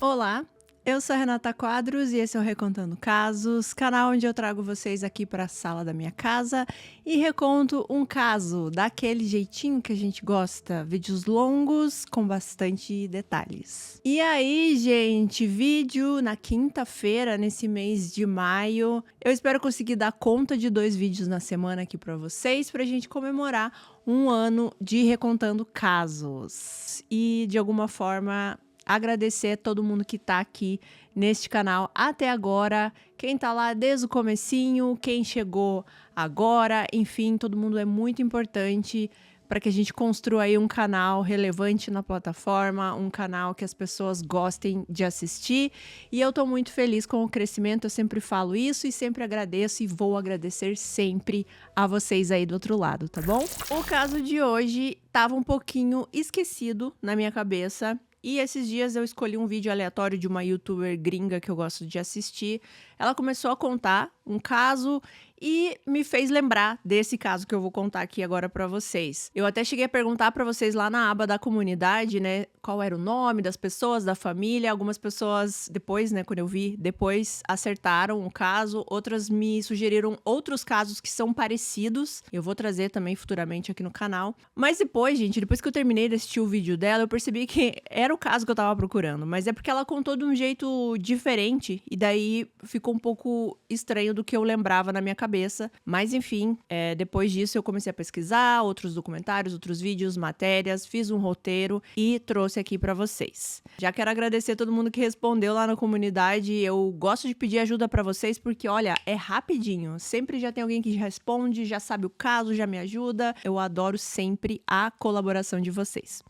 Olá, eu sou a Renata Quadros e esse é o Recontando Casos, canal onde eu trago vocês aqui para a sala da minha casa e reconto um caso daquele jeitinho que a gente gosta, vídeos longos com bastante detalhes. E aí, gente, vídeo na quinta-feira, nesse mês de maio. Eu espero conseguir dar conta de 2 vídeos na semana aqui para vocês, para a gente comemorar um ano de Recontando Casos. E, de alguma forma, agradecer a todo mundo que tá aqui neste canal até agora, quem tá lá desde o comecinho, quem chegou agora, enfim, todo mundo é muito importante para que a gente construa aí um canal relevante na plataforma, um canal que as pessoas gostem de assistir, e eu tô muito feliz com o crescimento, eu sempre falo isso e sempre agradeço e vou agradecer sempre a vocês aí do outro lado, tá bom? O caso de hoje tava um pouquinho esquecido na minha cabeça, e esses dias eu escolhi um vídeo aleatório de uma youtuber gringa que eu gosto de assistir. Ela começou a contar um caso e me fez lembrar desse caso que eu vou contar aqui agora pra vocês. Eu até cheguei a perguntar pra vocês lá na aba da comunidade, né, qual era o nome das pessoas, da família. Algumas pessoas depois, né, quando eu vi, depois acertaram o caso. Outras me sugeriram outros casos que são parecidos. Eu vou trazer também futuramente aqui no canal. Mas depois, gente, depois que eu terminei de assistir o vídeo dela, eu percebi que era o caso que eu tava procurando. Mas é porque ela contou de um jeito diferente e daí ficou um pouco estranho do que eu lembrava na minha cabeça. Mas enfim, depois disso eu comecei a pesquisar outros documentários, outros vídeos, matérias, fiz um roteiro e trouxe aqui pra vocês. Já quero agradecer a todo mundo que respondeu lá na comunidade. Eu gosto de pedir ajuda pra vocês porque, olha, é rapidinho. Sempre já tem alguém que responde, já sabe o caso, já me ajuda. Eu adoro sempre a colaboração de vocês.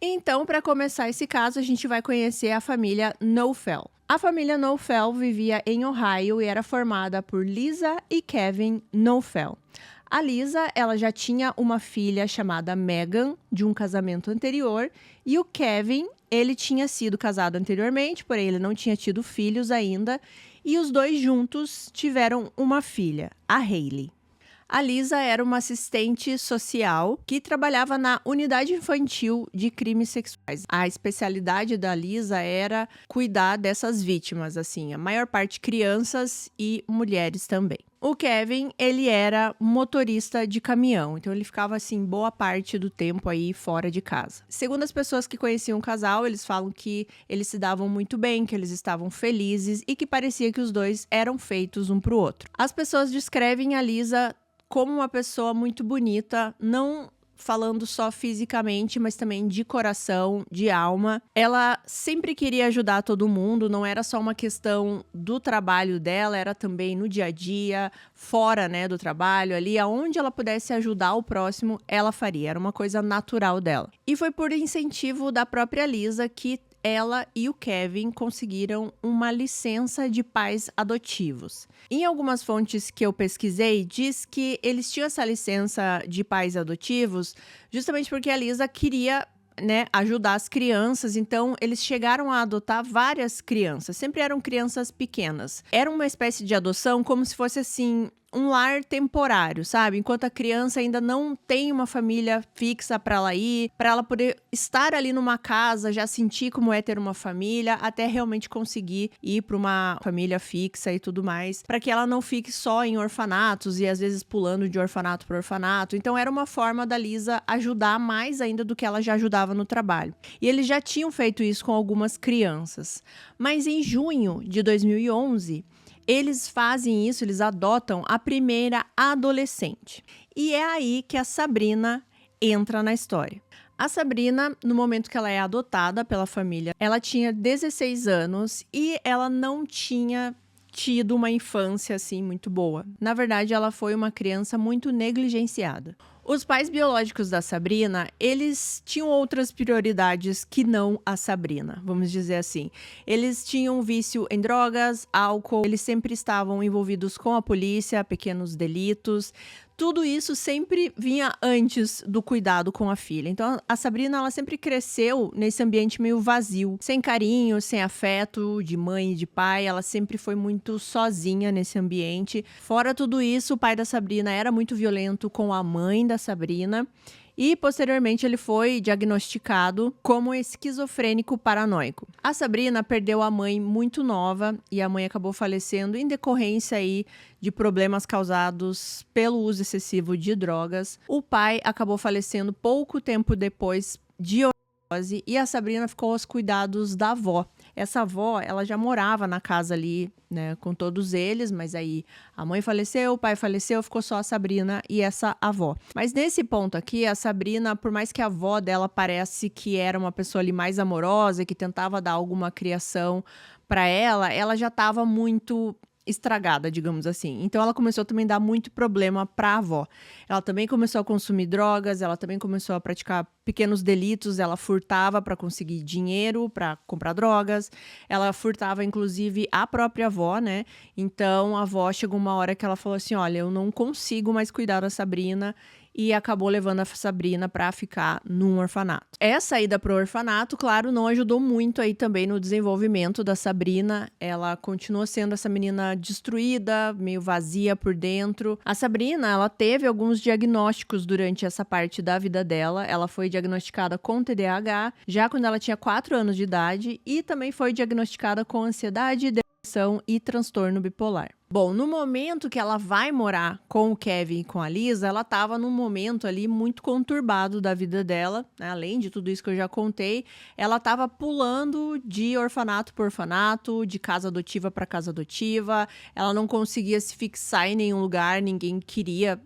Então, para começar esse caso, a gente vai conhecer a família Neufeld. A família Neufeld vivia em Ohio e era formada por Lisa e Kevin Neufeld. A Lisa, ela já tinha uma filha chamada Megan, de um casamento anterior, e o Kevin, ele tinha sido casado anteriormente, porém ele não tinha tido filhos ainda, e os dois juntos tiveram uma filha, a Hailey. A Lisa era uma assistente social que trabalhava na unidade infantil de crimes sexuais. A especialidade da Lisa era cuidar dessas vítimas, assim, a maior parte crianças e mulheres também. O Kevin, ele era motorista de caminhão, então ele ficava, assim, boa parte do tempo aí fora de casa. Segundo as pessoas que conheciam o casal, eles falam que eles se davam muito bem, que eles estavam felizes e que parecia que os dois eram feitos um pro outro. As pessoas descrevem a Lisa como uma pessoa muito bonita, não falando só fisicamente, mas também de coração, de alma. Ela sempre queria ajudar todo mundo, não era só uma questão do trabalho dela, era também no dia a dia, fora, né, do trabalho, ali, aonde ela pudesse ajudar o próximo, ela faria, era uma coisa natural dela. E foi por incentivo da própria Lisa que ela e o Kevin conseguiram uma licença de pais adotivos. Em algumas fontes que eu pesquisei, diz que eles tinham essa licença de pais adotivos justamente porque a Lisa queria, né, ajudar as crianças, então eles chegaram a adotar várias crianças, sempre eram crianças pequenas. Era uma espécie de adoção como se fosse assim um lar temporário, sabe? Enquanto a criança ainda não tem uma família fixa para ela poder estar ali numa casa, já sentir como é ter uma família, até realmente conseguir ir para uma família fixa e tudo mais, para que ela não fique só em orfanatos e às vezes pulando de orfanato para orfanato. Então era uma forma da Lisa ajudar mais ainda do que ela já ajudava no trabalho. E eles já tinham feito isso com algumas crianças. Mas em junho de 2011, eles fazem isso, eles adotam a primeira adolescente. E é aí que a Sabrina entra na história. A Sabrina, no momento que ela é adotada pela família, ela tinha 16 anos e ela não tinha tido uma infância assim muito boa. Na verdade, ela foi uma criança muito negligenciada. Os pais biológicos da Sabrina, eles tinham outras prioridades que não a Sabrina, vamos dizer assim. Eles tinham vício em drogas, álcool, eles sempre estavam envolvidos com a polícia, pequenos delitos. Tudo isso sempre vinha antes do cuidado com a filha. Então, a Sabrina, ela sempre cresceu nesse ambiente meio vazio, sem carinho, sem afeto de mãe e de pai. Ela sempre foi muito sozinha nesse ambiente. Fora tudo isso, o pai da Sabrina era muito violento com a mãe da Sabrina. e posteriormente ele foi diagnosticado como esquizofrênico paranoico. A Sabrina perdeu a mãe muito nova e a mãe acabou falecendo em decorrência aí de problemas causados pelo uso excessivo de drogas. O pai acabou falecendo pouco tempo depois de overdose e a Sabrina ficou aos cuidados da avó. Essa avó, ela já morava na casa ali, né, com todos eles, mas aí a mãe faleceu, o pai faleceu, ficou só a Sabrina e essa avó. Mas nesse ponto aqui, a Sabrina, por mais que a avó dela parece que era uma pessoa ali mais amorosa, que tentava dar alguma criação para ela já estava muito estragada, digamos assim. Então ela começou também a dar muito problema para a avó. Ela também começou a consumir drogas, ela também começou a praticar pequenos delitos, ela furtava para conseguir dinheiro para comprar drogas, ela furtava inclusive a própria avó, né? Então a avó chegou uma hora que ela falou assim: olha, eu não consigo mais cuidar da Sabrina, e acabou levando a Sabrina para ficar num orfanato. Essa ida pro orfanato, claro, não ajudou muito aí também no desenvolvimento da Sabrina. Ela continuou sendo essa menina destruída, meio vazia por dentro. A Sabrina, ela teve alguns diagnósticos durante essa parte da vida dela. Ela foi diagnosticada com TDAH já quando ela tinha 4 anos de idade e também foi diagnosticada com ansiedade, depressão e transtorno bipolar. Bom, no momento que ela vai morar com o Kevin e com a Lisa, ela estava num momento ali muito conturbado da vida dela, né? Além de tudo isso que eu já contei, ela estava pulando de orfanato por orfanato, de casa adotiva para casa adotiva, ela não conseguia se fixar em nenhum lugar, ninguém queria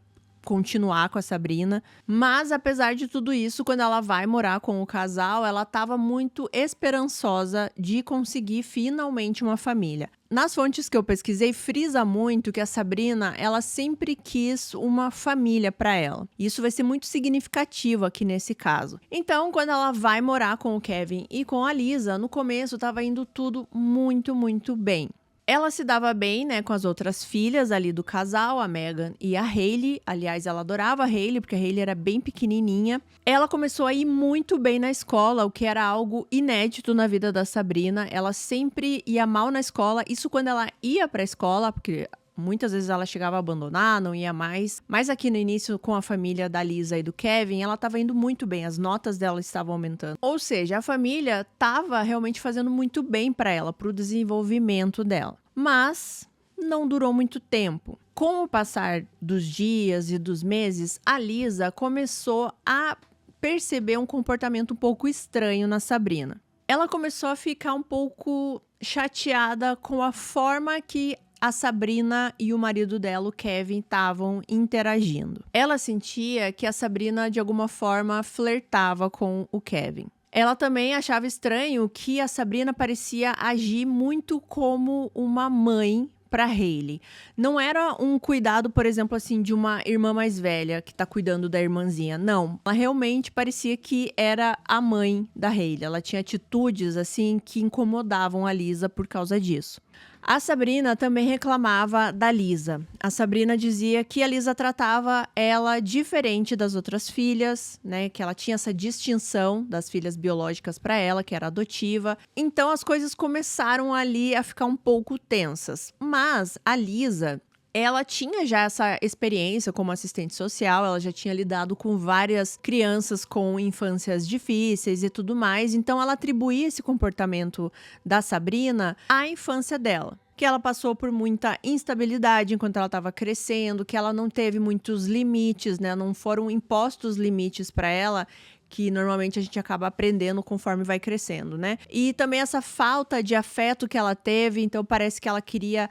continuar com a Sabrina, mas apesar de tudo isso, quando ela vai morar com o casal, ela estava muito esperançosa de conseguir finalmente uma família. Nas fontes que eu pesquisei, frisa muito que a Sabrina, ela sempre quis uma família para ela. Isso vai ser muito significativo aqui nesse caso. Então, quando ela vai morar com o Kevin e com a Lisa, no começo estava indo tudo muito, muito bem. Ela se dava bem, né, com as outras filhas ali do casal, a Megan e a Hailey. Aliás, ela adorava a Hailey, porque a Hailey era bem pequenininha. Ela começou a ir muito bem na escola, o que era algo inédito na vida da Sabrina. Ela sempre ia mal na escola, isso quando ela ia pra escola, porque muitas vezes ela chegava a abandonar, não ia mais. Mas aqui no início, com a família da Lisa e do Kevin, ela estava indo muito bem. As notas dela estavam aumentando. Ou seja, a família estava realmente fazendo muito bem para ela, para o desenvolvimento dela. Mas não durou muito tempo. Com o passar dos dias e dos meses, a Lisa começou a perceber um comportamento um pouco estranho na Sabrina. Ela começou a ficar um pouco chateada com a forma que a Sabrina e o marido dela, o Kevin, estavam interagindo. Ela sentia que a Sabrina, de alguma forma, flertava com o Kevin. Ela também achava estranho que a Sabrina parecia agir muito como uma mãe para Hailey. Não era um cuidado, por exemplo, assim, de uma irmã mais velha que tá cuidando da irmãzinha. Não, ela realmente parecia que era a mãe da Hailey. Ela tinha atitudes, assim, que incomodavam a Lisa por causa disso. A Sabrina também reclamava da Lisa. A Sabrina dizia que a Lisa tratava ela diferente das outras filhas, né? Que ela tinha essa distinção das filhas biológicas para ela, que era adotiva. Então as coisas começaram ali a ficar um pouco tensas. Mas a Lisa, ela tinha já essa experiência como assistente social, ela já tinha lidado com várias crianças com infâncias difíceis e tudo mais, então ela atribuía esse comportamento da Sabrina à infância dela. Que ela passou por muita instabilidade enquanto ela estava crescendo, que ela não teve muitos limites, né? Não foram impostos limites para ela, que normalmente a gente acaba aprendendo conforme vai crescendo, né? E também essa falta de afeto que ela teve, então parece que ela queria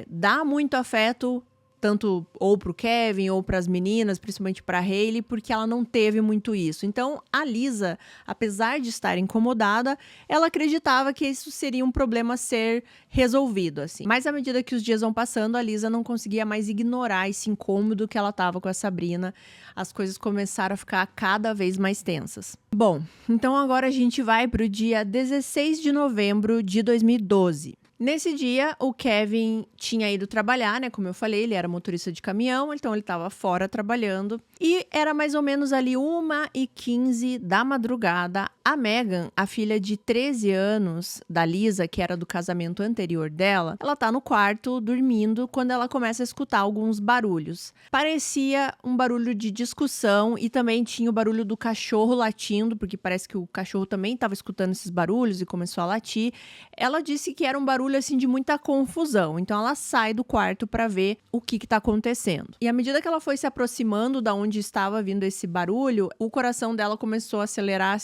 dar muito afeto, tanto ou pro Kevin ou para as meninas, principalmente para Hailey, porque ela não teve muito isso. Então, a Lisa, apesar de estar incomodada, ela acreditava que isso seria um problema a ser resolvido, assim. Mas à medida que os dias vão passando, a Lisa não conseguia mais ignorar esse incômodo que ela estava com a Sabrina. As coisas começaram a ficar cada vez mais tensas. Bom, então agora a gente vai pro dia 16 de novembro de 2012. Nesse dia, o Kevin tinha ido trabalhar, né? Como eu falei, ele era motorista de caminhão, então ele estava fora trabalhando. E era mais ou menos ali 1h15 da madrugada. A Megan, a filha de 13 anos da Lisa, que era do casamento anterior dela, ela tá no quarto dormindo quando ela começa a escutar alguns barulhos. Parecia um barulho de discussão e também tinha o barulho do cachorro latindo, porque parece que o cachorro também estava escutando esses barulhos e começou a latir. Ela disse que era um barulho assim de muita confusão, então ela sai do quarto para ver o que tá acontecendo. E à medida que ela foi se aproximando da onde estava vindo esse barulho, o coração dela começou a acelerar,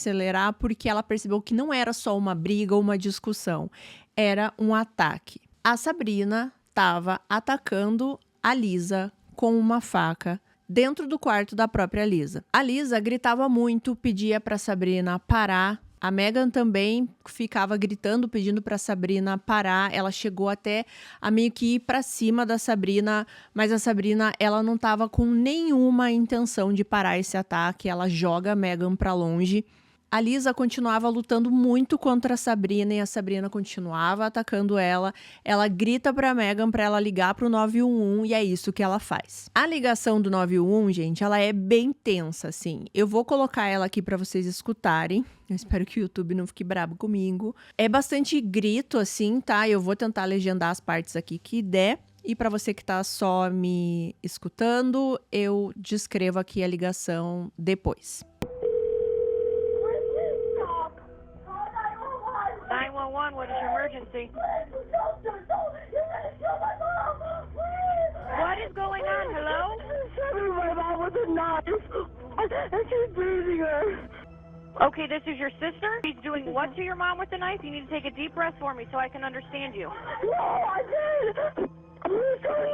porque ela percebeu que não era só uma briga ou uma discussão, era um ataque. A Sabrina estava atacando a Lisa com uma faca dentro do quarto da própria Lisa. A Lisa gritava muito, pedia para Sabrina parar. A Megan também ficava gritando, pedindo para Sabrina parar. Ela chegou até a meio que ir para cima da Sabrina, mas a Sabrina, ela não estava com nenhuma intenção de parar esse ataque. Ela joga a Megan para longe. A Lisa continuava lutando muito contra a Sabrina e a Sabrina continuava atacando ela. Ela grita pra Megan pra ela ligar pro 911 e é isso que ela faz. A ligação do 911, gente, ela é bem tensa, assim. Eu vou colocar ela aqui pra vocês escutarem. Eu espero que o YouTube não fique brabo comigo. É bastante grito, assim, tá? Eu vou tentar legendar as partes aqui que der. E para você que tá só me escutando, eu descrevo aqui a ligação depois. 911, what is your emergency? What is going on? Hello? Stabbing my mom with a knife. And she's bleeding her. Okay, this is your sister? She's doing what to your mom with the knife? You need to take a deep breath for me so I can understand you. No, I did. Please tell me.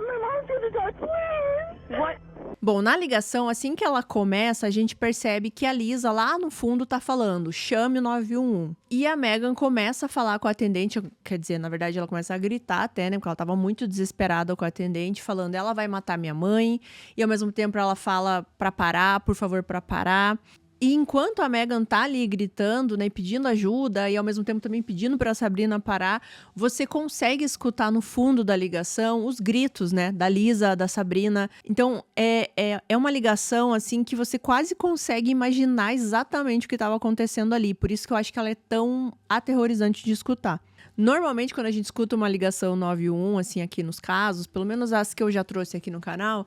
My mom's gonna die, please. What? Bom, na ligação, assim que ela começa, a gente percebe que a Lisa lá no fundo tá falando, chame o 911. E a Megan começa a falar com a atendente, quer dizer, na verdade ela começa a gritar até, né, porque ela tava muito desesperada com a atendente, falando, ela vai matar minha mãe, e ao mesmo tempo ela fala pra parar, por favor, pra parar. E enquanto a Megan tá ali gritando, né, pedindo ajuda e ao mesmo tempo também pedindo pra Sabrina parar, você consegue escutar no fundo da ligação os gritos, né, da Lisa, da Sabrina. Então, é uma ligação, assim, que você quase consegue imaginar exatamente o que estava acontecendo ali. Por isso que eu acho que ela é tão aterrorizante de escutar. Normalmente, quando a gente escuta uma ligação 911, assim, aqui nos casos, pelo menos as que eu já trouxe aqui no canal,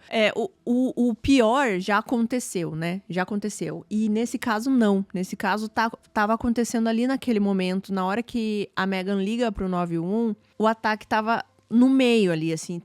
o pior já aconteceu, né? Já aconteceu. E nesse caso, não. Nesse caso, tava acontecendo ali naquele momento, na hora que a Megan liga pro 911, o ataque tava no meio ali, assim,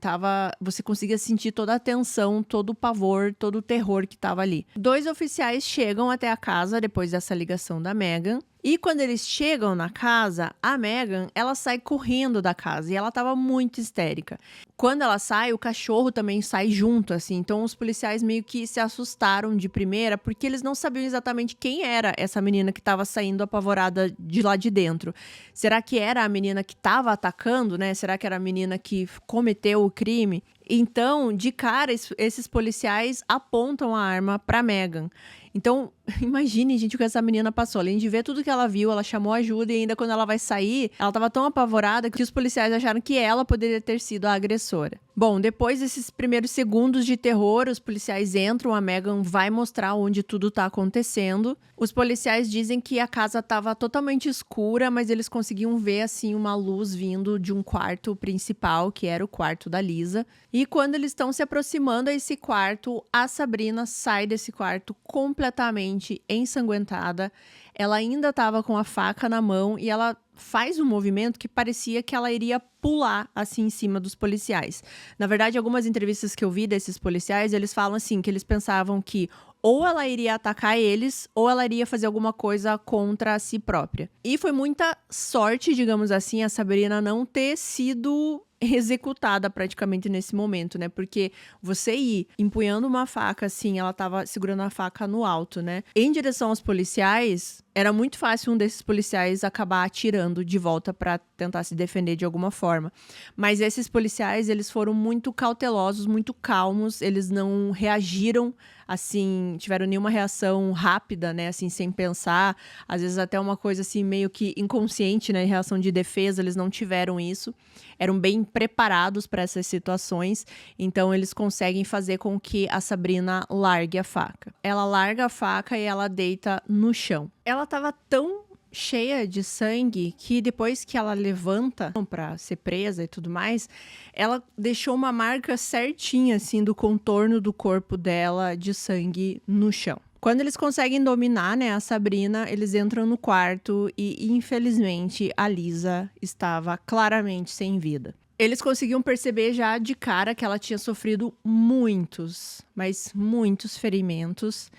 você conseguia sentir toda a tensão, todo o pavor, todo o terror que tava ali. 2 oficiais chegam até a casa depois dessa ligação da Megan. E quando eles chegam na casa, a Megan, ela sai correndo da casa e ela tava muito histérica. Quando ela sai, o cachorro também sai junto, assim. Então, os policiais meio que se assustaram de primeira, porque eles não sabiam exatamente quem era essa menina que tava saindo apavorada de lá de dentro. Será que era a menina que tava atacando, né? Será que era a menina que cometeu o crime? Então, de cara, esses policiais apontam a arma pra Megan. Então, imagine, gente, o que essa menina passou. Além de ver tudo que ela viu, ela chamou ajuda e ainda quando ela vai sair, ela tava tão apavorada que os policiais acharam que ela poderia ter sido a agressora. Bom, depois desses primeiros segundos de terror, os policiais entram, a Megan vai mostrar onde tudo tá acontecendo. Os policiais dizem que a casa tava totalmente escura, mas eles conseguiam ver, assim, uma luz vindo de um quarto principal, que era o quarto da Lisa. E quando eles estão se aproximando a esse quarto, a Sabrina sai desse quarto completamente ensanguentada. Ela ainda estava com a faca na mão e ela faz um movimento que parecia que ela iria pular assim em cima dos policiais. Na verdade, algumas entrevistas que eu vi desses policiais, eles falam assim, que eles pensavam que ou ela iria atacar eles, ou ela iria fazer alguma coisa contra si própria. E foi muita sorte, digamos assim, a Sabrina não ter sido executada praticamente nesse momento, né? Porque você ir empunhando uma faca, assim, ela tava segurando a faca no alto, né? Em direção aos policiais, Era muito fácil um desses policiais acabar atirando de volta para tentar se defender de alguma forma. Mas esses policiais, eles foram muito cautelosos, muito calmos, eles não reagiram assim, tiveram nenhuma reação rápida, né, assim, sem pensar. Às vezes até uma coisa assim meio que inconsciente, né, reação de defesa, eles não tiveram isso. Eram bem preparados para essas situações, então eles conseguem fazer com que a Sabrina largue a faca. Ela larga a faca e ela deita no chão. Ela estava tão cheia de sangue que depois que ela levanta para ser presa e tudo mais, ela deixou uma marca certinha assim do contorno do corpo dela de sangue no chão. Quando eles conseguem dominar, né, a Sabrina, eles entram no quarto e, infelizmente, a Lisa estava claramente sem vida. Eles conseguiam perceber já de cara que ela tinha sofrido muitos, mas muitos ferimentos.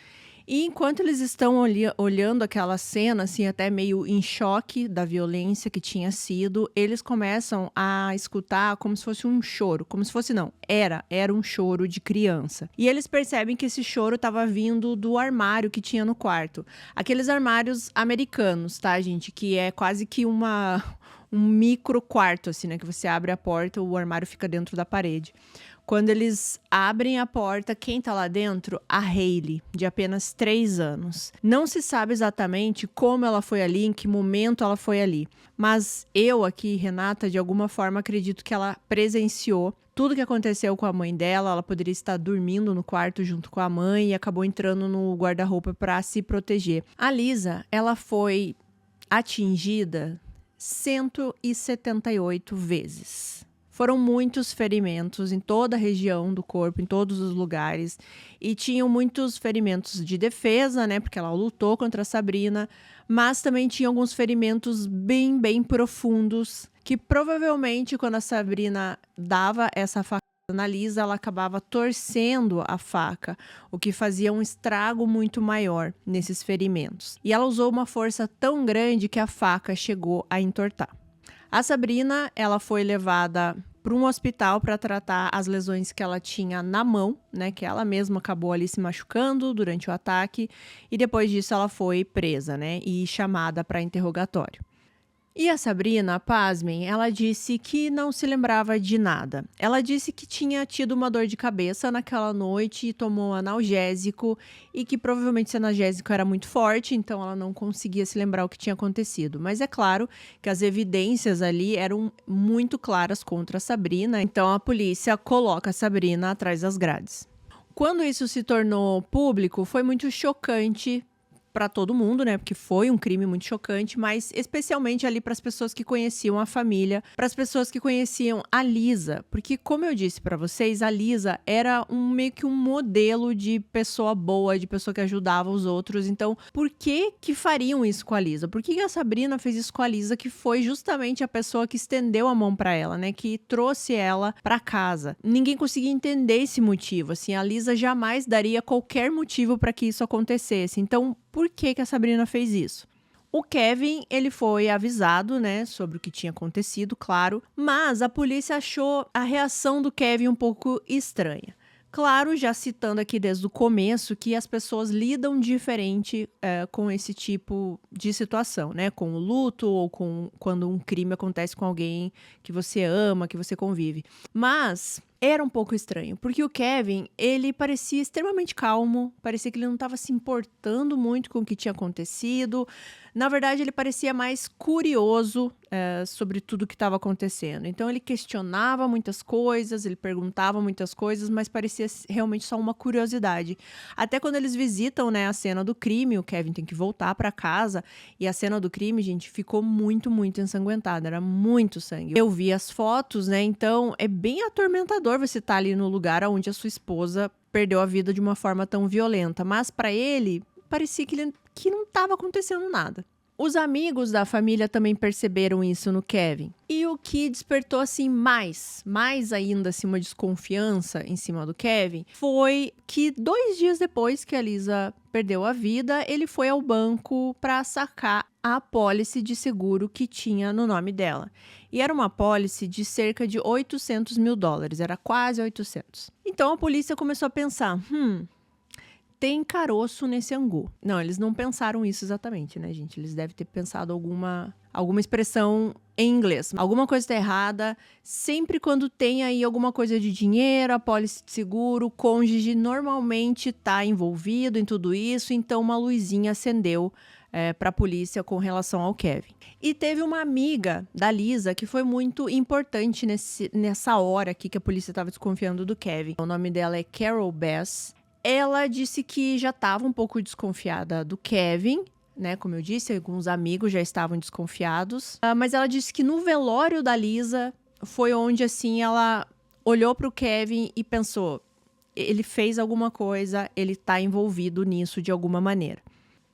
E enquanto eles estão olhando aquela cena, assim, até meio em choque da violência que tinha sido, eles começam a escutar como se fosse um choro. Como se fosse, não, era um choro de criança. E eles percebem que esse choro estava vindo do armário que tinha no quarto. Aqueles armários americanos, tá, gente? Que é quase que um micro quarto, assim, né? Que você abre a porta, o armário fica dentro da parede. Quando eles abrem a porta, quem tá lá dentro? A Hayley, de apenas 3 anos. Não se sabe exatamente como ela foi ali, em que momento ela foi ali. Mas eu aqui, Renata, de alguma forma acredito que ela presenciou tudo que aconteceu com a mãe dela. Ela poderia estar dormindo no quarto junto com a mãe e acabou entrando no guarda-roupa para se proteger. A Lisa, ela foi atingida 178 vezes. Foram muitos ferimentos em toda a região do corpo, em todos os lugares. E tinham muitos ferimentos de defesa, né? Porque ela lutou contra a Sabrina. Mas também tinha alguns ferimentos bem, bem profundos. Que provavelmente, quando a Sabrina dava essa facada na Lisa, ela acabava torcendo a faca. O que fazia um estrago muito maior nesses ferimentos. E ela usou uma força tão grande que a faca chegou a entortar. A Sabrina, ela foi levada para um hospital para tratar as lesões que ela tinha na mão, né, que ela mesma acabou ali se machucando durante o ataque, e depois disso ela foi presa, né, e chamada para interrogatório. E a Sabrina, pasmem, ela disse que não se lembrava de nada. Ela disse que tinha tido uma dor de cabeça naquela noite e tomou um analgésico e que provavelmente esse analgésico era muito forte, então ela não conseguia se lembrar o que tinha acontecido. Mas é claro que as evidências ali eram muito claras contra a Sabrina, então a polícia coloca a Sabrina atrás das grades. Quando isso se tornou público, foi muito chocante para todo mundo, né? Porque foi um crime muito chocante, mas especialmente ali para as pessoas que conheciam a família, para as pessoas que conheciam a Lisa, porque como eu disse para vocês, a Lisa era meio que um modelo de pessoa boa, de pessoa que ajudava os outros. Então, por que fariam isso com a Lisa? Por que a Sabrina fez isso com a Lisa, que foi justamente a pessoa que estendeu a mão para ela, né? Que trouxe ela para casa. Ninguém conseguia entender esse motivo, assim, a Lisa jamais daria qualquer motivo para que isso acontecesse. Então, por que a Sabrina fez isso? O Kevin, ele foi avisado, né, sobre o que tinha acontecido, claro, mas a polícia achou a reação do Kevin um pouco estranha. Claro, já citando aqui desde o começo que as pessoas lidam diferente com esse tipo de situação, né? Com o luto ou quando um crime acontece com alguém que você ama, que você convive. Mas era um pouco estranho, porque o Kevin, ele parecia extremamente calmo, parecia que ele não estava se importando muito com o que tinha acontecido. Na verdade, ele parecia mais curioso sobre tudo que estava acontecendo. Então, ele questionava muitas coisas, ele perguntava muitas coisas, mas parecia realmente só uma curiosidade. Até quando eles visitam, né, a cena do crime, o Kevin tem que voltar para casa, e a cena do crime, gente, ficou muito, muito ensanguentada, era muito sangue. Eu vi as fotos, né, então é bem atormentador você estar ali no lugar onde a sua esposa perdeu a vida de uma forma tão violenta, mas para ele, parecia que não estava acontecendo nada. Os amigos da família também perceberam isso no Kevin. E o que despertou, assim, mais ainda, assim, uma desconfiança em cima do Kevin, foi que 2 dias depois que a Lisa perdeu a vida, ele foi ao banco para sacar a apólice de seguro que tinha no nome dela. E era uma apólice de cerca de $800 mil, era quase 800. Então a polícia começou a pensar, tem caroço nesse angu. Não, eles não pensaram isso exatamente, né, gente? Eles devem ter pensado alguma expressão em inglês. Alguma coisa está errada. Sempre quando tem aí alguma coisa de dinheiro, apólice de seguro, o cônjuge normalmente está envolvido em tudo isso, então uma luzinha acendeu para a polícia com relação ao Kevin. E teve uma amiga da Lisa que foi muito importante nessa hora aqui que a polícia estava desconfiando do Kevin. O nome dela é Carol Bass. Ela disse que já estava um pouco desconfiada do Kevin, né? Como eu disse, alguns amigos já estavam desconfiados. Mas ela disse que no velório da Lisa foi onde, assim, ela olhou para o Kevin e pensou: ele fez alguma coisa, ele está envolvido nisso de alguma maneira.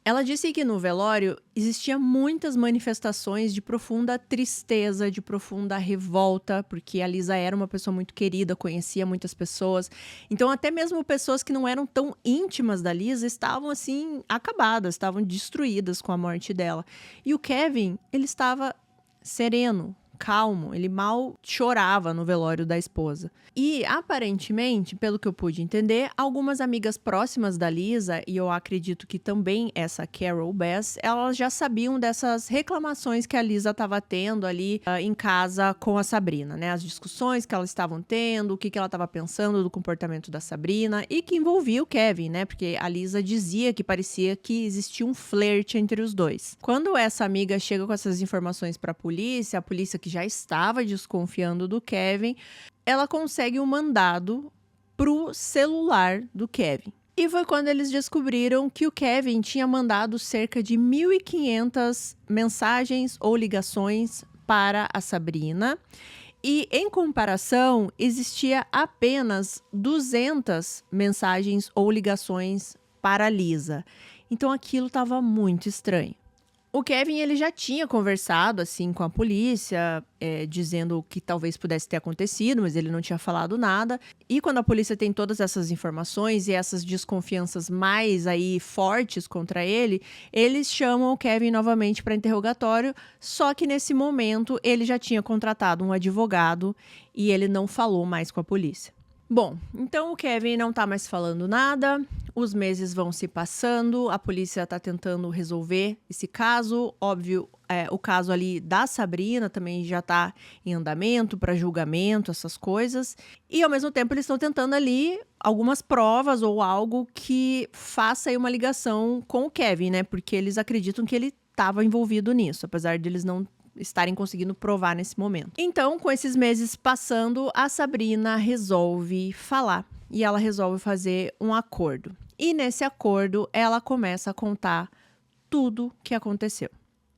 Ela disse que no velório existia muitas manifestações de profunda tristeza, de profunda revolta, porque a Lisa era uma pessoa muito querida, conhecia muitas pessoas. Então, até mesmo pessoas que não eram tão íntimas da Lisa estavam, assim, acabadas, estavam destruídas com a morte dela. E o Kevin, ele estava sereno, calmo, ele mal chorava no velório da esposa. E, aparentemente, pelo que eu pude entender, algumas amigas próximas da Lisa, e eu acredito que também essa Carol Bass, elas já sabiam dessas reclamações que a Lisa estava tendo ali em casa com a Sabrina, né? As discussões que elas estavam tendo, o que ela estava pensando do comportamento da Sabrina, e que envolvia o Kevin, né? Porque a Lisa dizia que parecia que existia um flerte entre os dois. Quando essa amiga chega com essas informações para a polícia que já estava desconfiando do Kevin, ela consegue um mandado pro celular do Kevin. E foi quando eles descobriram que o Kevin tinha mandado cerca de 1.500 mensagens ou ligações para a Sabrina. E, em comparação, existia apenas 200 mensagens ou ligações para a Lisa. Então, aquilo estava muito estranho. O Kevin, ele já tinha conversado, assim, com a polícia, dizendo o que talvez pudesse ter acontecido, mas ele não tinha falado nada. E quando a polícia tem todas essas informações e essas desconfianças mais aí fortes contra ele, eles chamam o Kevin novamente para interrogatório, só que nesse momento ele já tinha contratado um advogado e ele não falou mais com a polícia. Bom, então o Kevin não tá mais falando nada, os meses vão se passando, a polícia tá tentando resolver esse caso. Óbvio, o caso ali da Sabrina também já tá em andamento para julgamento, essas coisas. E ao mesmo tempo eles estão tentando ali algumas provas ou algo que faça aí uma ligação com o Kevin, né? Porque eles acreditam que ele estava envolvido nisso, apesar de eles não estarem conseguindo provar nesse momento. Então, com esses meses passando, a Sabrina resolve falar e ela resolve fazer um acordo. E nesse acordo, ela começa a contar tudo que aconteceu.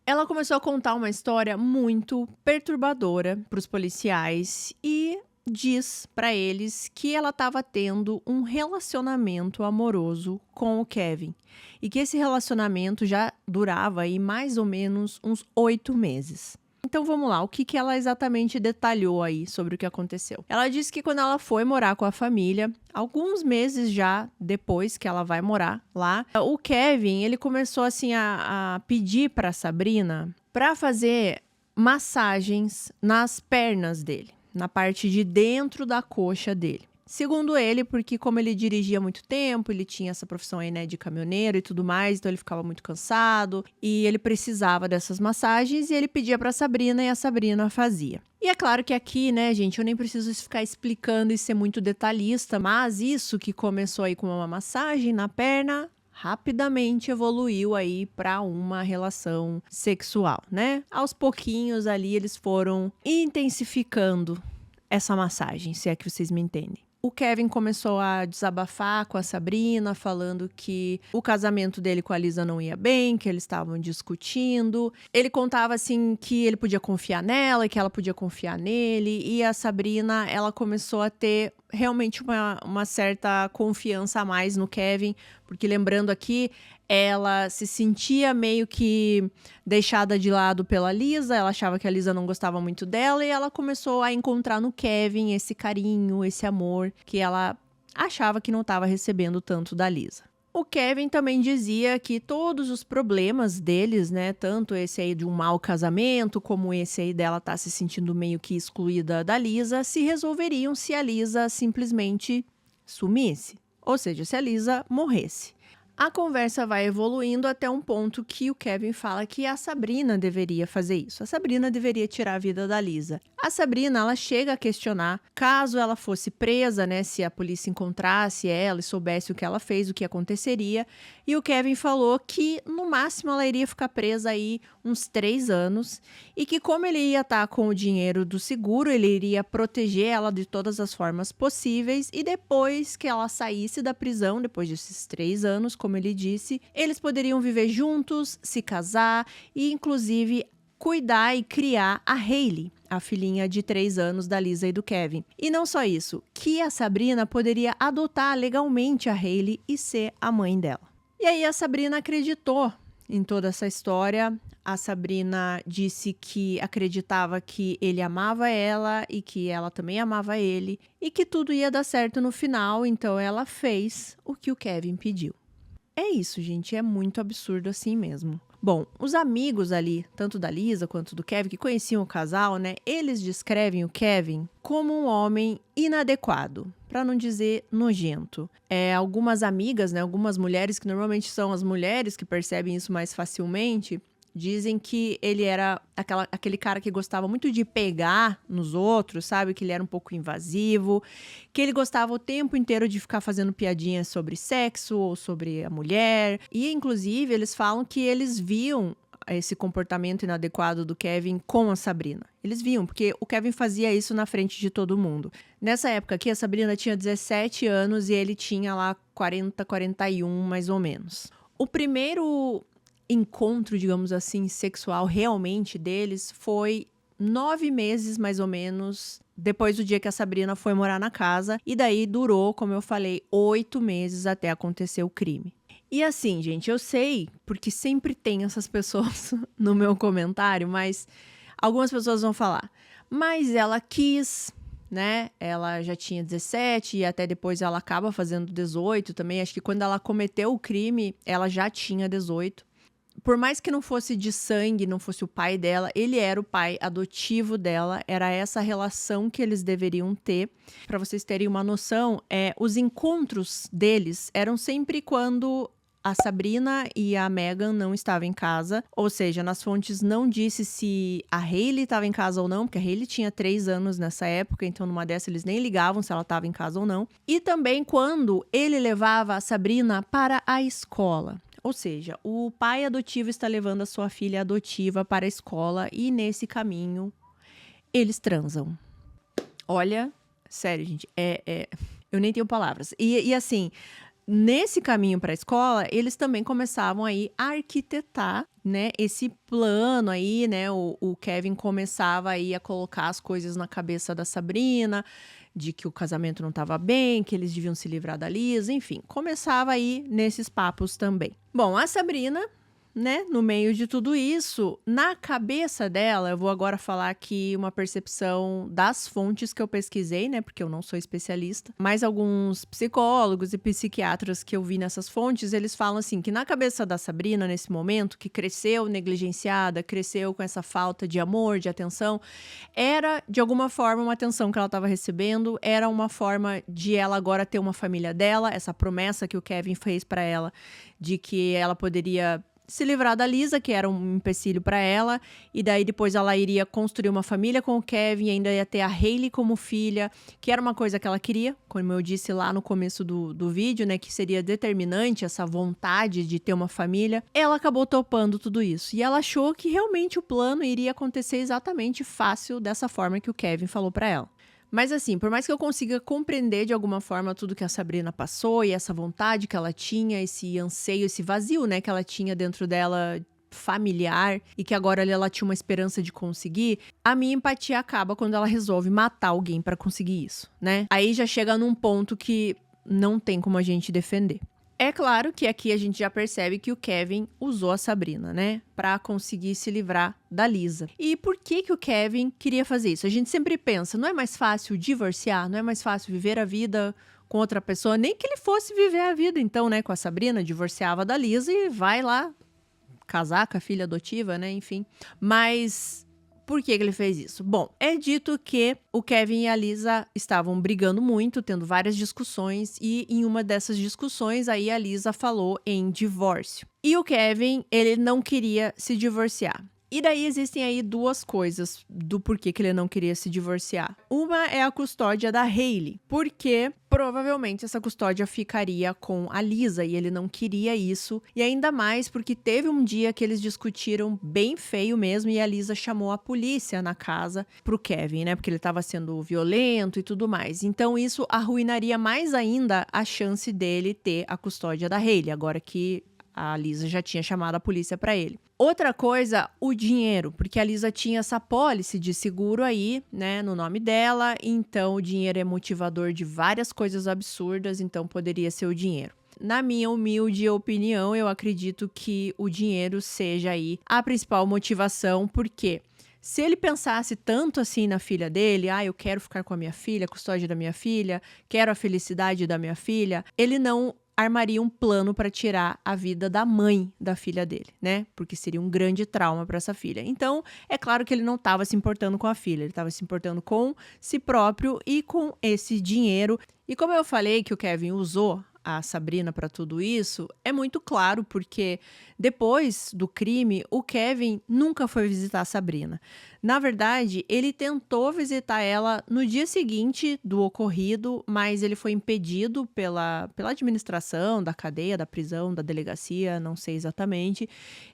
Ela começou a contar uma história muito perturbadora para os policiais e diz para eles que ela estava tendo um relacionamento amoroso com o Kevin e que esse relacionamento já durava aí mais ou menos uns 8 meses. Então vamos lá, o que ela exatamente detalhou aí sobre o que aconteceu? Ela disse que quando ela foi morar com a família, alguns meses já depois que ela vai morar lá, o Kevin, ele começou assim a pedir para Sabrina para fazer massagens nas pernas dele, na parte de dentro da coxa dele. Segundo ele, porque como ele dirigia muito tempo, ele tinha essa profissão aí, né, de caminhoneiro e tudo mais, então ele ficava muito cansado e ele precisava dessas massagens e ele pedia pra Sabrina e a Sabrina fazia. E é claro que aqui, né, gente, eu nem preciso ficar explicando e ser muito detalhista, mas isso que começou aí com uma massagem na perna, rapidamente evoluiu aí para uma relação sexual, né? Aos pouquinhos ali eles foram intensificando essa massagem, se é que vocês me entendem. O Kevin começou a desabafar com a Sabrina, falando que o casamento dele com a Lisa não ia bem, que eles estavam discutindo. Ele contava, assim, que ele podia confiar nela, que ela podia confiar nele. E a Sabrina, ela começou a ter realmente uma certa confiança a mais no Kevin. Porque, lembrando aqui, ela se sentia meio que deixada de lado pela Lisa, ela achava que a Lisa não gostava muito dela e ela começou a encontrar no Kevin esse carinho, esse amor que ela achava que não estava recebendo tanto da Lisa. O Kevin também dizia que todos os problemas deles, né, tanto esse aí de um mau casamento, como esse aí dela estar se sentindo meio que excluída da Lisa, se resolveriam se a Lisa simplesmente sumisse. Ou seja, se a Lisa morresse. A conversa vai evoluindo até um ponto que o Kevin fala que a Sabrina deveria fazer isso. A Sabrina deveria tirar a vida da Lisa. A Sabrina, ela chega a questionar, caso ela fosse presa, né, se a polícia encontrasse ela e soubesse o que ela fez, o que aconteceria. E o Kevin falou que, no máximo, ela iria ficar presa aí uns 3 anos e que, como ele ia estar com o dinheiro do seguro, ele iria proteger ela de todas as formas possíveis e depois que ela saísse da prisão, depois desses 3 anos, como ele disse, eles poderiam viver juntos, se casar e, inclusive, cuidar e criar a Hailey, a filhinha de 3 anos da Lisa e do Kevin. E não só isso, que a Sabrina poderia adotar legalmente a Hailey e ser a mãe dela. E aí a Sabrina acreditou em toda essa história. A Sabrina disse que acreditava que ele amava ela e que ela também amava ele e que tudo ia dar certo no final, então ela fez o que o Kevin pediu. É isso, gente, é muito absurdo assim mesmo. Bom, os amigos ali, tanto da Lisa quanto do Kevin, que conheciam o casal, né, eles descrevem o Kevin como um homem inadequado, para não dizer nojento. Algumas amigas, né, algumas mulheres, que normalmente são as mulheres que percebem isso mais facilmente, dizem que ele era aquele cara que gostava muito de pegar nos outros, sabe? Que ele era um pouco invasivo, que ele gostava o tempo inteiro de ficar fazendo piadinhas sobre sexo ou sobre a mulher. E, inclusive, eles falam que eles viam esse comportamento inadequado do Kevin com a Sabrina. Eles viam, porque o Kevin fazia isso na frente de todo mundo. Nessa época aqui, a Sabrina tinha 17 anos e ele tinha lá 40, 41, mais ou menos. O primeiro encontro, digamos assim, sexual realmente deles foi 9 meses, mais ou menos, depois do dia que a Sabrina foi morar na casa. E daí durou, como eu falei, 8 meses até acontecer o crime. E assim, gente, eu sei, porque sempre tem essas pessoas no meu comentário, mas algumas pessoas vão falar, mas ela quis, né? Ela já tinha 17 e até depois ela acaba fazendo 18 também. Acho que quando ela cometeu o crime, ela já tinha 18. Por mais que não fosse de sangue, não fosse o pai dela, ele era o pai adotivo dela, era essa relação que eles deveriam ter. Para vocês terem uma noção, os encontros deles eram sempre quando a Sabrina e a Megan não estavam em casa, ou seja, nas fontes não disse se a Hailey estava em casa ou não, porque a Hailey tinha 3 anos nessa época, então numa dessas eles nem ligavam se ela estava em casa ou não. E também quando ele levava a Sabrina para a escola. Ou seja, o pai adotivo está levando a sua filha adotiva para a escola e nesse caminho eles transam. Olha, sério, gente, eu nem tenho palavras. E assim, nesse caminho para a escola, eles também começavam aí a arquitetar, né, esse plano aí, né, o Kevin começava aí a colocar as coisas na cabeça da Sabrina, de que o casamento não estava bem, que eles deviam se livrar da Lisa, enfim, começava aí nesses papos também. Bom, a Sabrina, né, no meio de tudo isso, na cabeça dela, eu vou agora falar aqui uma percepção das fontes que eu pesquisei, né, porque eu não sou especialista, mas alguns psicólogos e psiquiatras que eu vi nessas fontes, eles falam assim, que na cabeça da Sabrina, nesse momento, que cresceu negligenciada, cresceu com essa falta de amor, de atenção, era, de alguma forma, uma atenção que ela estava recebendo, era uma forma de ela agora ter uma família dela, essa promessa que o Kevin fez para ela, de que ela poderia se livrar da Lisa, que era um empecilho para ela, e daí depois ela iria construir uma família com o Kevin, e ainda ia ter a Hailey como filha, que era uma coisa que ela queria, como eu disse lá no começo do vídeo, né, que seria determinante essa vontade de ter uma família. Ela acabou topando tudo isso, e ela achou que realmente o plano iria acontecer exatamente fácil dessa forma que o Kevin falou para ela. Mas assim, por mais que eu consiga compreender de alguma forma tudo que a Sabrina passou e essa vontade que ela tinha, esse anseio, esse vazio, né, que ela tinha dentro dela familiar e que agora ela tinha uma esperança de conseguir, a minha empatia acaba quando ela resolve matar alguém pra conseguir isso, né? Aí já chega num ponto que não tem como a gente defender. É claro que aqui a gente já percebe que o Kevin usou a Sabrina, né? Pra conseguir se livrar da Lisa. E por que o Kevin queria fazer isso? A gente sempre pensa, não é mais fácil divorciar? Não é mais fácil viver a vida com outra pessoa? Nem que ele fosse viver a vida, então, né? Com a Sabrina, divorciava da Lisa e vai lá casar com a filha adotiva, né? Enfim. Mas Por que ele fez isso? Bom, é dito que o Kevin e a Lisa estavam brigando muito, tendo várias discussões, e em uma dessas discussões aí a Lisa falou em divórcio. E o Kevin, ele não queria se divorciar. E daí existem aí duas coisas do porquê que ele não queria se divorciar. Uma é a custódia da Hailey, porque provavelmente essa custódia ficaria com a Lisa e ele não queria isso. E ainda mais porque teve um dia que eles discutiram bem feio mesmo e a Lisa chamou a polícia na casa pro Kevin, né? Porque ele estava sendo violento e tudo mais. Então isso arruinaria mais ainda a chance dele ter a custódia da Hailey, agora que a Lisa já tinha chamado a polícia para ele. Outra coisa, o dinheiro, porque a Lisa tinha essa pólice de seguro aí, né, no nome dela, então o dinheiro é motivador de várias coisas absurdas, então poderia ser o dinheiro. Na minha humilde opinião, eu acredito que o dinheiro seja aí a principal motivação, porque se ele pensasse tanto assim na filha dele, eu quero ficar com a minha filha, a custódia da minha filha, quero a felicidade da minha filha, ele não armaria um plano para tirar a vida da mãe da filha dele, né? Porque seria um grande trauma para essa filha. Então, é claro que ele não estava se importando com a filha, ele estava se importando com si próprio e com esse dinheiro. E como eu falei que o Kevin usou a Sabrina para tudo isso, é muito claro porque depois do crime, o Kevin nunca foi visitar a Sabrina. Na verdade, ele tentou visitar ela no dia seguinte do ocorrido, mas ele foi impedido pela administração da cadeia, da prisão, da delegacia, não sei exatamente.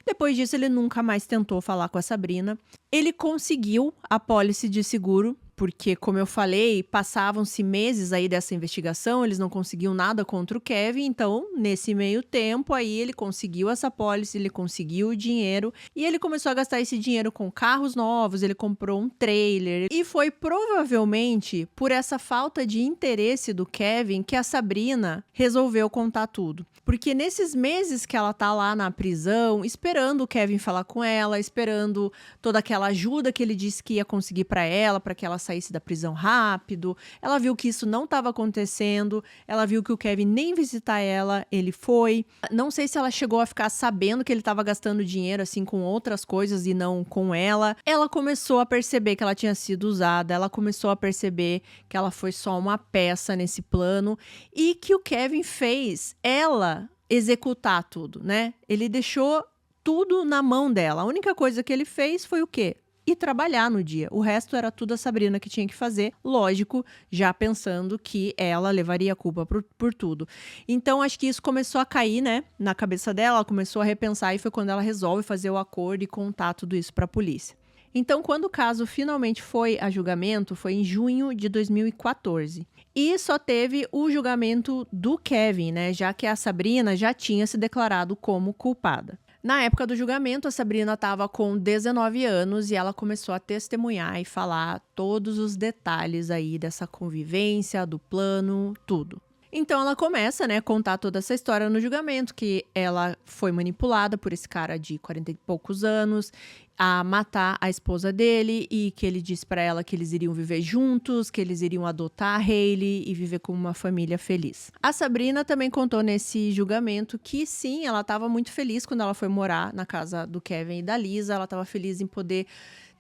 Depois disso, ele nunca mais tentou falar com a Sabrina. Ele conseguiu a pólice de seguro, porque, como eu falei, passavam-se meses aí dessa investigação, eles não conseguiam nada contra o Kevin, então, nesse meio tempo aí, ele conseguiu essa pólice, ele conseguiu o dinheiro, e ele começou a gastar esse dinheiro com carros novos, ele comprou um trailer, e foi provavelmente por essa falta de interesse do Kevin que a Sabrina resolveu contar tudo. Porque nesses meses que ela tá lá na prisão, esperando o Kevin falar com ela, esperando toda aquela ajuda que ele disse que ia conseguir para que ela saísse da prisão rápido, ela viu que isso não estava acontecendo, ela viu que o Kevin nem visitar ela, ele foi. Não sei se ela chegou a ficar sabendo que ele estava gastando dinheiro assim com outras coisas e não com ela. Ela começou a perceber que ela tinha sido usada, ela começou a perceber que ela foi só uma peça nesse plano e que o Kevin fez ela executar tudo, né? Ele deixou tudo na mão dela. A única coisa que ele fez foi o quê? Ir trabalhar no dia. O resto era tudo a Sabrina que tinha que fazer, lógico, já pensando que ela levaria a culpa por tudo. Então, acho que isso começou a cair, né, na cabeça dela, ela começou a repensar e foi quando ela resolve fazer o acordo e contar tudo isso para a polícia. Então, quando o caso finalmente foi a julgamento, foi em junho de 2014. E só teve o julgamento do Kevin, né, já que a Sabrina já tinha se declarado como culpada. Na época do julgamento, a Sabrina estava com 19 anos e ela começou a testemunhar e falar todos os detalhes aí dessa convivência, do plano, tudo. Então ela começa, né, a contar toda essa história no julgamento, que ela foi manipulada por esse cara de 40 e poucos anos a matar a esposa dele e que ele disse pra ela que eles iriam viver juntos, que eles iriam adotar a Hailey e viver como uma família feliz. A Sabrina também contou nesse julgamento que sim, ela estava muito feliz quando ela foi morar na casa do Kevin e da Lisa, ela estava feliz em poder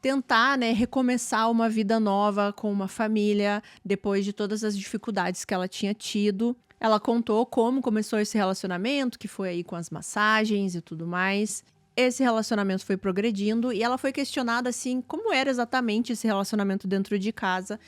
tentar, né, recomeçar uma vida nova com uma família depois de todas as dificuldades que ela tinha tido. Ela contou como começou esse relacionamento, que foi aí com as massagens e tudo mais. Esse relacionamento foi progredindo e ela foi questionada, assim, como era exatamente esse relacionamento dentro de casa.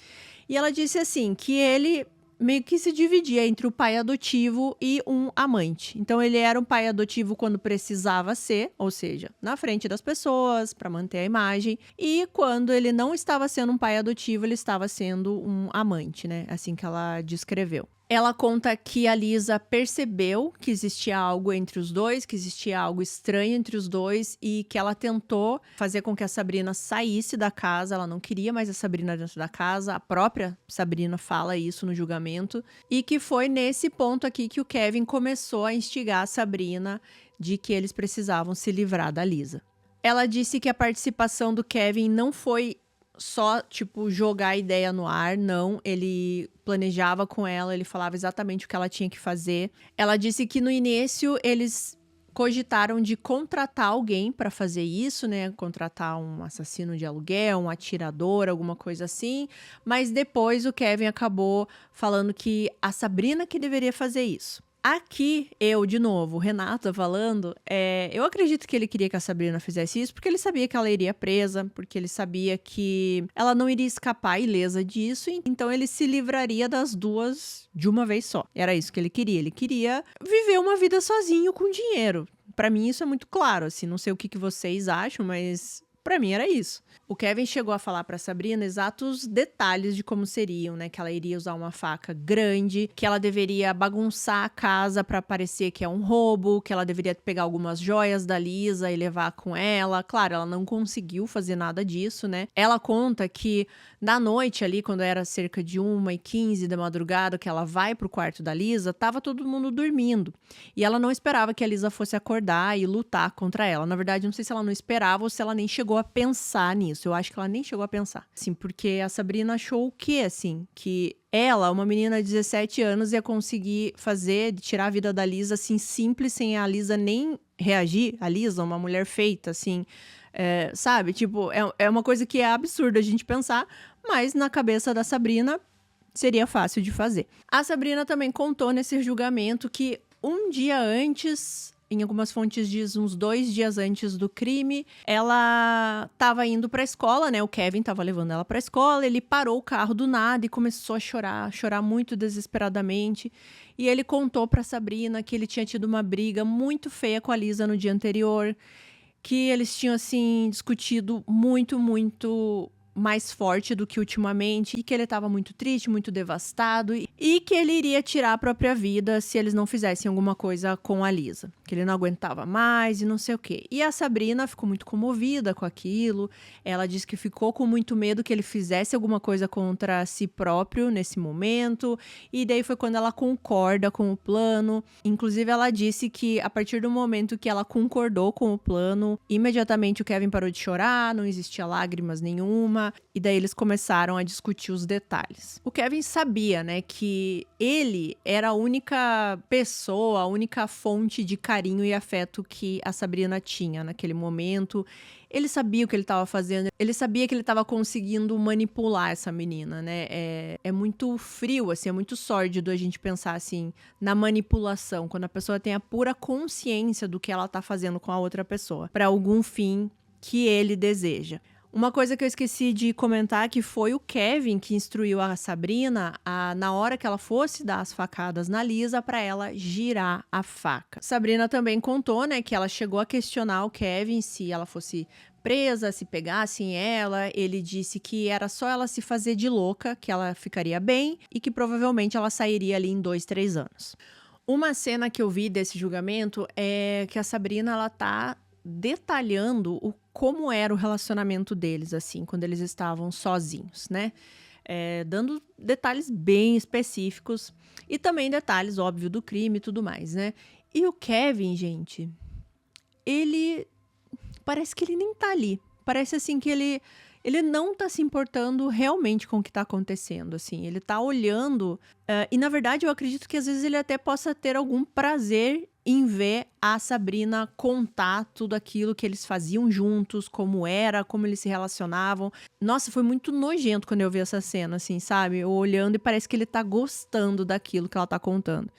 E ela disse, assim, que ele meio que se dividia entre o pai adotivo e um amante. Então, ele era um pai adotivo quando precisava ser, ou seja, na frente das pessoas, para manter a imagem. E quando ele não estava sendo um pai adotivo, ele estava sendo um amante, né? Assim que ela descreveu. Ela conta que a Lisa percebeu que existia algo entre os dois, que existia algo estranho entre os dois e que ela tentou fazer com que a Sabrina saísse da casa. Ela não queria mais a Sabrina dentro da casa. A própria Sabrina fala isso no julgamento. E que foi nesse ponto aqui que o Kevin começou a instigar a Sabrina de que eles precisavam se livrar da Lisa. Ela disse que a participação do Kevin não foi só, tipo, jogar a ideia no ar, não. Ele planejava com ela, ele falava exatamente o que ela tinha que fazer. Ela disse que no início eles cogitaram de contratar alguém para fazer isso, né? Contratar um assassino de aluguel, um atirador, alguma coisa assim. Mas depois o Kevin acabou falando que a Sabrina que deveria fazer isso. Aqui, de novo, Renata falando, eu acredito que ele queria que a Sabrina fizesse isso porque ele sabia que ela iria presa, porque ele sabia que ela não iria escapar ilesa disso, então ele se livraria das duas de uma vez só. Era isso que ele queria viver uma vida sozinho com dinheiro. Pra mim isso é muito claro, assim, não sei o que vocês acham, mas pra mim era isso. O Kevin chegou a falar pra Sabrina exatos detalhes de como seriam, né? Que ela iria usar uma faca grande, que ela deveria bagunçar a casa pra parecer que é um roubo, que ela deveria pegar algumas joias da Lisa e levar com ela. Claro, ela não conseguiu fazer nada disso, né? Ela conta que na noite ali, quando era cerca de 1h15 da madrugada, que ela vai pro quarto da Lisa, tava todo mundo dormindo. E ela não esperava que a Lisa fosse acordar e lutar contra ela. Na verdade, não sei se ela não esperava ou se ela nem chegou a pensar nisso. Eu acho que ela nem chegou a pensar. Assim, porque a Sabrina achou o quê, assim? Que ela, uma menina de 17 anos, ia conseguir tirar a vida da Lisa, assim, simples, sem a Lisa nem reagir. A Lisa, uma mulher feita, assim, sabe? Tipo, é uma coisa que é absurda a gente pensar, mas na cabeça da Sabrina seria fácil de fazer. A Sabrina também contou nesse julgamento que um dia antes, em algumas fontes diz uns 2 dias antes do crime, ela estava indo pra escola, né? O Kevin estava levando ela pra escola, ele parou o carro do nada e começou a chorar muito desesperadamente. E ele contou pra Sabrina que ele tinha tido uma briga muito feia com a Lisa no dia anterior, que eles tinham, assim, discutido muito mais forte do que ultimamente, e que ele estava muito triste, muito devastado, e que ele iria tirar a própria vida se eles não fizessem alguma coisa com a Lisa, que ele não aguentava mais e não sei o quê. E a Sabrina ficou muito comovida com aquilo, ela disse que ficou com muito medo que ele fizesse alguma coisa contra si próprio nesse momento, e daí foi quando ela concorda com o plano. Inclusive ela disse que a partir do momento que ela concordou com o plano, imediatamente o Kevin parou de chorar, não existia lágrimas nenhuma, e daí eles começaram a discutir os detalhes. O Kevin sabia, né, que ele era a única pessoa, a única fonte de carinho e afeto que a Sabrina tinha naquele momento. Ele sabia o que ele estava fazendo, ele sabia que ele estava conseguindo manipular essa menina, né? É muito frio, assim, é muito sórdido a gente pensar, assim, na manipulação, quando a pessoa tem a pura consciência do que ela tá fazendo com a outra pessoa, para algum fim que ele deseja. Uma coisa que eu esqueci de comentar, que foi o Kevin que instruiu a Sabrina na hora que ela fosse dar as facadas na Lisa, para ela girar a faca. Sabrina também contou, né, que ela chegou a questionar o Kevin se ela fosse presa, se pegassem ela. Ele disse que era só ela se fazer de louca, que ela ficaria bem e que provavelmente ela sairia ali em 2, 3 anos. Uma cena que eu vi desse julgamento é que a Sabrina, ela tá detalhando como era o relacionamento deles, assim, quando eles estavam sozinhos, né? Dando detalhes bem específicos e também detalhes, óbvio, do crime e tudo mais, né? E o Kevin, gente, ele parece que ele nem tá ali. Parece, assim, que ele não tá se importando realmente com o que tá acontecendo, assim. Ele tá olhando e, na verdade, eu acredito que às vezes ele até possa ter algum prazer em ver a Sabrina contar tudo aquilo que eles faziam juntos, como eles se relacionavam. Nossa, foi muito nojento quando eu vi essa cena, assim, sabe? Eu olhando e parece que ele tá gostando daquilo que ela tá contando.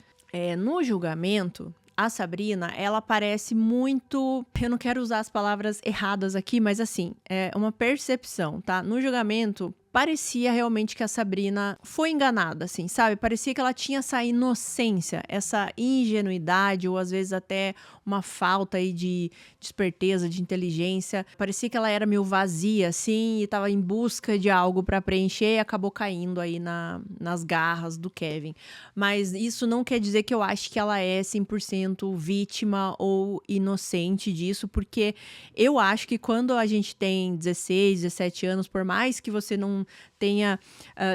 No julgamento, a Sabrina, ela parece muito... Eu não quero usar as palavras erradas aqui, mas assim, é uma percepção, tá? No julgamento, parecia realmente que a Sabrina foi enganada, assim, sabe? Parecia que ela tinha essa inocência, essa ingenuidade, ou às vezes até uma falta aí de esperteza, de inteligência. Parecia que ela era meio vazia, assim, e tava em busca de algo pra preencher e acabou caindo aí nas garras do Kevin. Mas isso não quer dizer que eu acho que ela é 100% vítima ou inocente disso, porque eu acho que quando a gente tem 16, 17 anos, por mais que você não tenha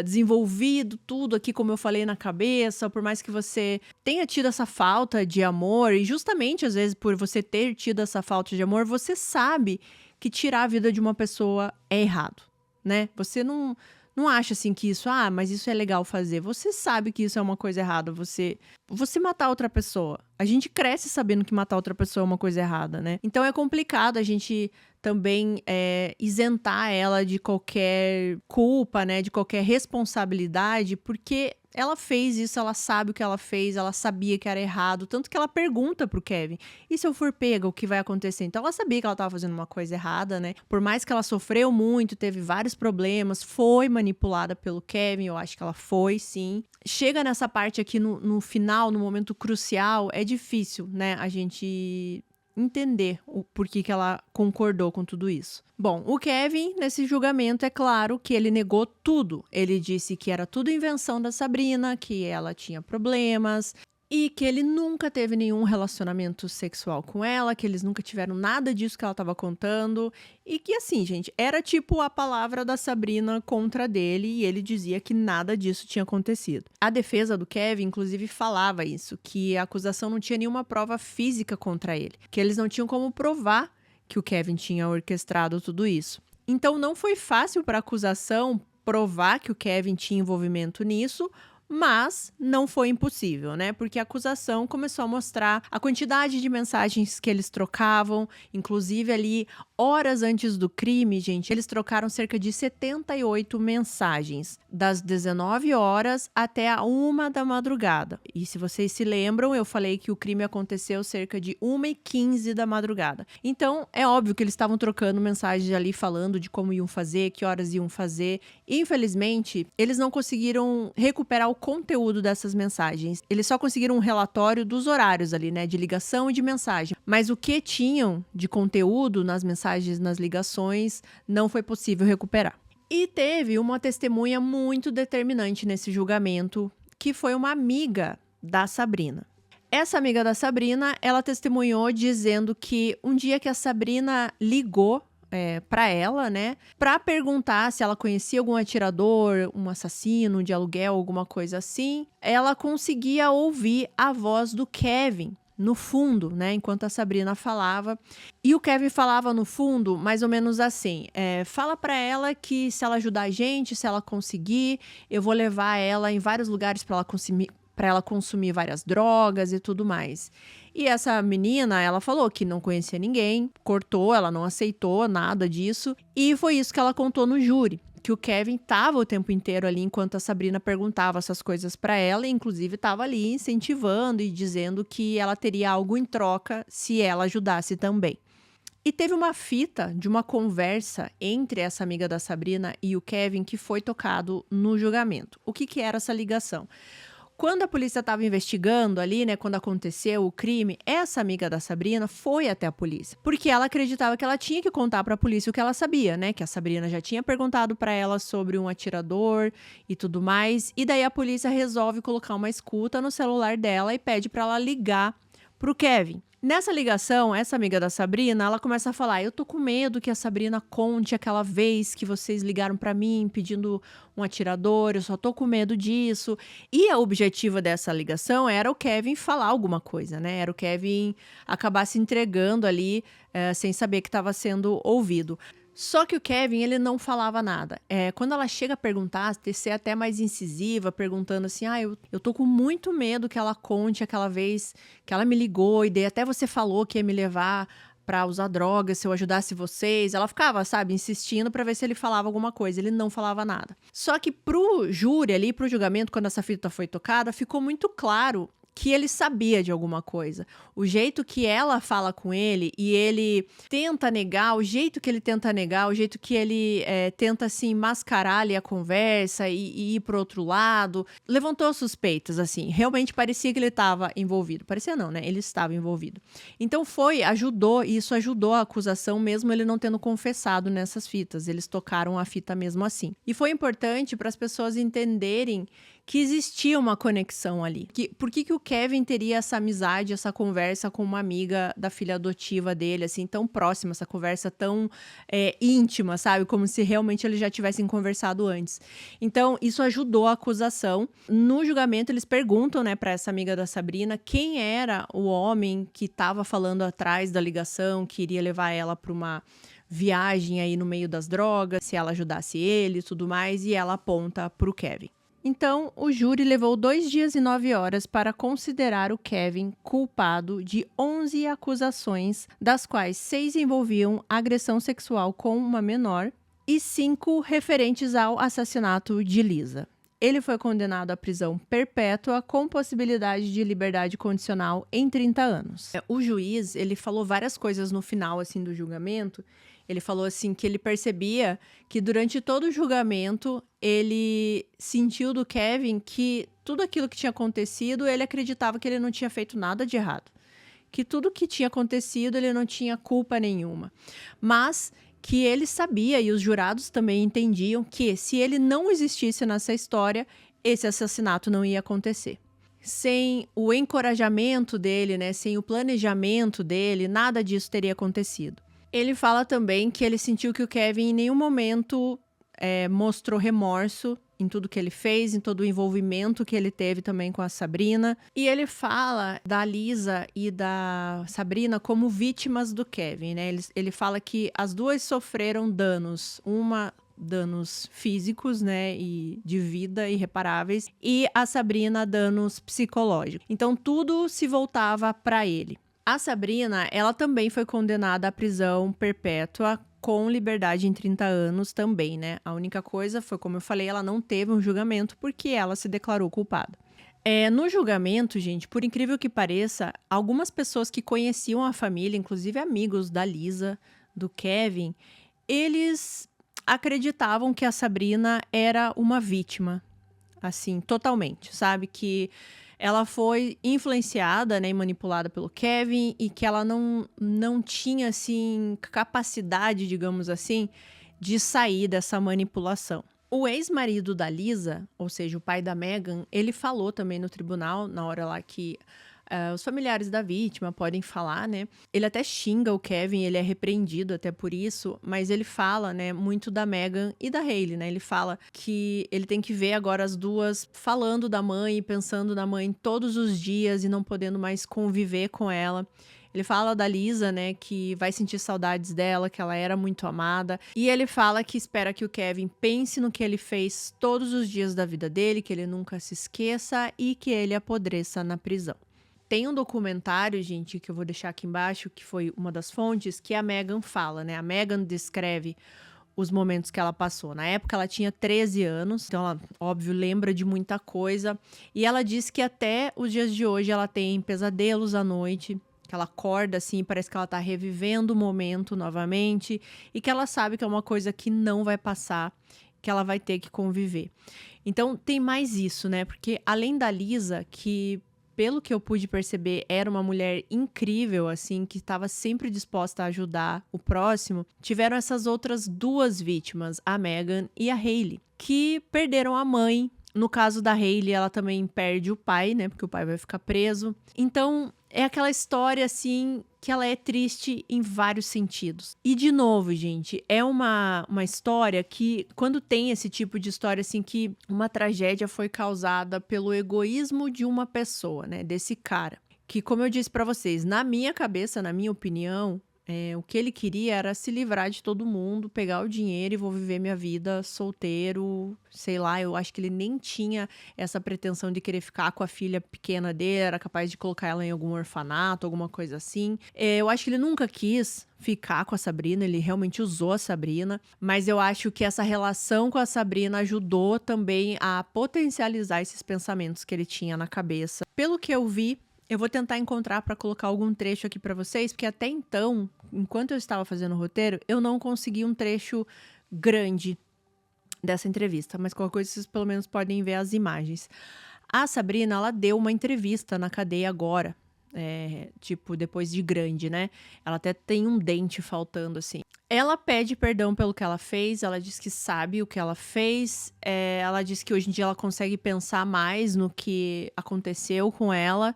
desenvolvido tudo aqui, como eu falei, na cabeça, por mais que você tenha tido essa falta de amor, e justamente às vezes por você ter tido essa falta de amor, você sabe que tirar a vida de uma pessoa é errado, né? Você não não acha assim que isso, mas isso é legal fazer. Você sabe que isso é uma coisa errada, você matar outra pessoa. A gente cresce sabendo que matar outra pessoa é uma coisa errada, né? Então é complicado a gente também isentar ela de qualquer culpa, né? De qualquer responsabilidade, porque ela fez isso, ela sabe o que ela fez, ela sabia que era errado, tanto que ela pergunta pro Kevin, e se eu for pega, o que vai acontecer? Então ela sabia que ela tava fazendo uma coisa errada, né? Por mais que ela sofreu muito, teve vários problemas, foi manipulada pelo Kevin, eu acho que ela foi, sim. Chega nessa parte aqui no final, no momento crucial, é difícil, né? A gente entender o porquê que ela concordou com tudo isso. Bom, o Kevin, nesse julgamento, é claro que ele negou tudo. Ele disse que era tudo invenção da Sabrina, que ela tinha problemas e que ele nunca teve nenhum relacionamento sexual com ela, que eles nunca tiveram nada disso que ela estava contando e que, assim, gente, era tipo a palavra da Sabrina contra dele e ele dizia que nada disso tinha acontecido. A defesa do Kevin, inclusive, falava isso, que a acusação não tinha nenhuma prova física contra ele, que eles não tinham como provar que o Kevin tinha orquestrado tudo isso. Então, não foi fácil para a acusação provar que o Kevin tinha envolvimento nisso, mas não foi impossível, né? Porque a acusação começou a mostrar a quantidade de mensagens que eles trocavam, inclusive ali horas antes do crime, gente, eles trocaram cerca de 78 mensagens, das 19 horas até a 1 da madrugada. E se vocês se lembram, eu falei que o crime aconteceu cerca de 1h15 da madrugada. Então, é óbvio que eles estavam trocando mensagens ali falando de como iam fazer, que horas iam fazer. Infelizmente, eles não conseguiram recuperar o conteúdo dessas mensagens. Eles só conseguiram um relatório dos horários ali, né, de ligação e de mensagem. Mas o que tinham de conteúdo nas mensagens, nas ligações, não foi possível recuperar. E teve uma testemunha muito determinante nesse julgamento, que foi uma amiga da Sabrina. Essa amiga da Sabrina, ela testemunhou dizendo que um dia que a Sabrina ligou para ela, né, para perguntar se ela conhecia algum atirador, um assassino de aluguel, alguma coisa assim, ela conseguia ouvir a voz do Kevin no fundo, né, enquanto a Sabrina falava. E o Kevin falava no fundo mais ou menos assim, fala para ela que se ela ajudar a gente, se ela conseguir, eu vou levar ela em vários lugares para ela consumir várias drogas e tudo mais. E essa menina, ela falou que não conhecia ninguém, cortou, ela não aceitou nada disso. E foi isso que ela contou no júri, que o Kevin estava o tempo inteiro ali enquanto a Sabrina perguntava essas coisas para ela, e inclusive estava ali incentivando e dizendo que ela teria algo em troca se ela ajudasse também. E teve uma fita de uma conversa entre essa amiga da Sabrina e o Kevin que foi tocado no julgamento. O que era essa ligação? Quando a polícia estava investigando ali, né, quando aconteceu o crime, essa amiga da Sabrina foi até a polícia, porque ela acreditava que ela tinha que contar para a polícia o que ela sabia, né, que a Sabrina já tinha perguntado para ela sobre um atirador e tudo mais, e daí a polícia resolve colocar uma escuta no celular dela e pede para ela ligar pro Kevin. Nessa ligação, essa amiga da Sabrina, ela começa a falar, eu tô com medo que a Sabrina conte aquela vez que vocês ligaram pra mim pedindo um atirador, eu só tô com medo disso. E a objetiva dessa ligação era o Kevin falar alguma coisa, né? Era o Kevin acabar se entregando ali, sem saber que estava sendo ouvido. Só que o Kevin, ele não falava nada. Quando ela chega a perguntar, ser até mais incisiva, perguntando assim, eu tô com muito medo que ela conte aquela vez que ela me ligou e daí até você falou que ia me levar pra usar drogas se eu ajudasse vocês. Ela ficava, sabe, insistindo pra ver se ele falava alguma coisa. Ele não falava nada. Só que pro júri ali, pro julgamento, quando essa fita foi tocada, ficou muito claro que ele sabia de alguma coisa. O jeito que ela fala com ele e ele tenta negar, o jeito que ele tenta negar, o jeito que ele tenta, assim, mascarar ali a conversa e ir pro outro lado, levantou suspeitas, assim. Realmente parecia que ele estava envolvido. Parecia não, né? Ele estava envolvido. Então isso ajudou a acusação, mesmo ele não tendo confessado nessas fitas. Eles tocaram a fita mesmo assim. E foi importante para as pessoas entenderem que existia uma conexão ali. Por que o Kevin teria essa amizade, essa conversa com uma amiga da filha adotiva dele, assim, tão próxima, essa conversa tão íntima, sabe? Como se realmente eles já tivessem conversado antes. Então, isso ajudou a acusação. No julgamento, eles perguntam, né, pra essa amiga da Sabrina quem era o homem que estava falando atrás da ligação, que iria levar ela para viagem aí no meio das drogas, se ela ajudasse ele e tudo mais, e ela aponta pro Kevin. Então, o júri levou 2 dias e 9 horas para considerar o Kevin culpado de 11 acusações, das quais 6 envolviam agressão sexual com uma menor e 5 referentes ao assassinato de Lisa. Ele foi condenado à prisão perpétua com possibilidade de liberdade condicional em 30 anos. O juiz, ele falou várias coisas no final assim do julgamento. Ele falou assim que ele percebia que durante todo o julgamento ele sentiu do Kevin que tudo aquilo que tinha acontecido, ele acreditava que ele não tinha feito nada de errado. Que tudo que tinha acontecido ele não tinha culpa nenhuma. Mas que ele sabia, e os jurados também entendiam, que se ele não existisse nessa história, esse assassinato não ia acontecer. Sem o encorajamento dele, né, sem o planejamento dele, nada disso teria acontecido. Ele fala também que ele sentiu que o Kevin em nenhum momento mostrou remorso em tudo que ele fez, em todo o envolvimento que ele teve também com a Sabrina. E ele fala da Lisa e da Sabrina como vítimas do Kevin, né? Ele fala que as duas sofreram danos, uma danos físicos, né, e de vida irreparáveis, e a Sabrina danos psicológicos. Então tudo se voltava para ele. A Sabrina, ela também foi condenada à prisão perpétua com liberdade em 30 anos também, né? A única coisa foi, como eu falei, ela não teve um julgamento porque ela se declarou culpada. No julgamento, gente, por incrível que pareça, algumas pessoas que conheciam a família, inclusive amigos da Lisa, do Kevin, eles acreditavam que a Sabrina era uma vítima, assim, totalmente, sabe? Que ela foi influenciada, né, e manipulada pelo Kevin e que ela não tinha, assim, capacidade, digamos assim, de sair dessa manipulação. O ex-marido da Lisa, ou seja, o pai da Megan, ele falou também no tribunal, na hora lá que os familiares da vítima podem falar, né? Ele até xinga o Kevin, ele é repreendido até por isso, mas ele fala, né, muito da Megan e da Hailey, né? Ele fala que ele tem que ver agora as duas falando da mãe e pensando na mãe todos os dias e não podendo mais conviver com ela. Ele fala da Lisa, né, que vai sentir saudades dela, que ela era muito amada. E ele fala que espera que o Kevin pense no que ele fez todos os dias da vida dele, que ele nunca se esqueça e que ele apodreça na prisão. Tem um documentário, gente, que eu vou deixar aqui embaixo, que foi uma das fontes, que a Megan fala, né? A Megan descreve os momentos que ela passou. Na época, ela tinha 13 anos, então ela, óbvio, lembra de muita coisa. E ela diz que até os dias de hoje ela tem pesadelos à noite, que ela acorda assim, parece que ela tá revivendo o momento novamente, e que ela sabe que é uma coisa que não vai passar, que ela vai ter que conviver. Então, tem mais isso, né? Porque além da Lisa, que pelo que eu pude perceber, era uma mulher incrível, assim, que estava sempre disposta a ajudar o próximo. Tiveram essas outras 2 vítimas, a Megan e a Hailey, que perderam a mãe. No caso da Hailey, ela também perde o pai, né? Porque o pai vai ficar preso. Então, é aquela história, assim, que ela é triste em vários sentidos. E, de novo, gente, é uma história que, quando tem esse tipo de história, assim, que uma tragédia foi causada pelo egoísmo de uma pessoa, né? Desse cara. Que, como eu disse pra vocês, na minha cabeça, na minha opinião, o que ele queria era se livrar de todo mundo, pegar o dinheiro e vou viver minha vida solteiro, sei lá, eu acho que ele nem tinha essa pretensão de querer ficar com a filha pequena dele, era capaz de colocar ela em algum orfanato, alguma coisa assim. Eu acho que ele nunca quis ficar com a Sabrina, ele realmente usou a Sabrina, mas eu acho que essa relação com a Sabrina ajudou também a potencializar esses pensamentos que ele tinha na cabeça. Pelo que eu vi, eu vou tentar encontrar para colocar algum trecho aqui para vocês, porque até então, enquanto eu estava fazendo o roteiro, eu não consegui um trecho grande dessa entrevista, mas qualquer coisa vocês pelo menos podem ver as imagens. A Sabrina, ela deu uma entrevista na cadeia agora, tipo, depois de grande, né? Ela até tem um dente faltando, assim. Ela pede perdão pelo que ela fez, ela diz que sabe o que ela fez, ela diz que hoje em dia ela consegue pensar mais no que aconteceu com ela.